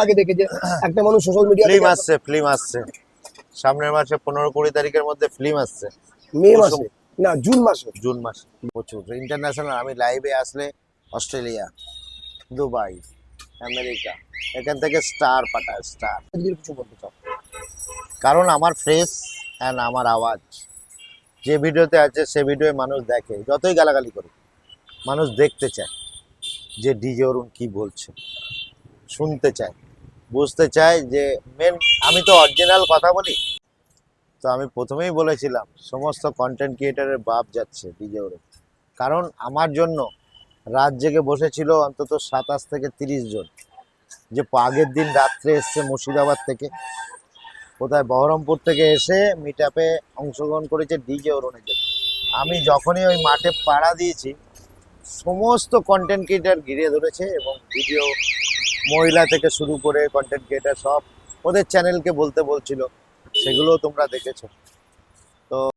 আগে দেখে যে একটা মানুষ সোশ্যাল মিডিয়া ফিল্ম আসছে সামনের মাসে 15-20 তারিখের মধ্যে ফিল্ম আসছে। মে মাসে না জুন মাসে প্রচুর ইন্টারন্যাশনাল। আমি লাইভে আসলে অস্ট্রেলিয়া, দুবাই, আমেরিকা, এখান থেকে স্টার পাঠায় স্টার। কিছু বলতে চাও? কারণ আমার ফ্রেশ অ্যান্ড আমার আওয়াজ যে ভিডিওতে আছে সে ভিডিও মানুষ দেখে, যতই গালাগালি করে মানুষ দেখতে চায় যে ডিজে অরুণ কি বলছে, শুনতে চায়, বুঝতে চায় যে মেন। আমি তো অরিজিনাল কথা বলি। তো আমি প্রথমেই বলেছিলাম সমস্ত কন্টেন্ট ক্রিয়েটারের বাপ যাচ্ছে ডিজে অরুণ। কারণ আমার জন্য রাত জেগে বসেছিল অন্তত 27 থেকে 30 জন, যে আগের দিন রাত্রে এসছে মুর্শিদাবাদ থেকে, কোথায় বহরমপুর থেকে এসে মিট আপে অংশগ্রহণ করেছে ডিজে অরুণের জন্য। আমি যখনই ওই মাঠে পাড়া দিয়েছি সমস্ত কন্টেন্ট ক্রিয়েটার ঘিরে ধরেছে, এবং ভিডিও মহিলা থেকে শুরু করে কন্টেন্ট ক্রিয়েটার সব ওদের চ্যানেলকে বলতে বলছিল, সেগুলোও তোমরা দেখেছো। তো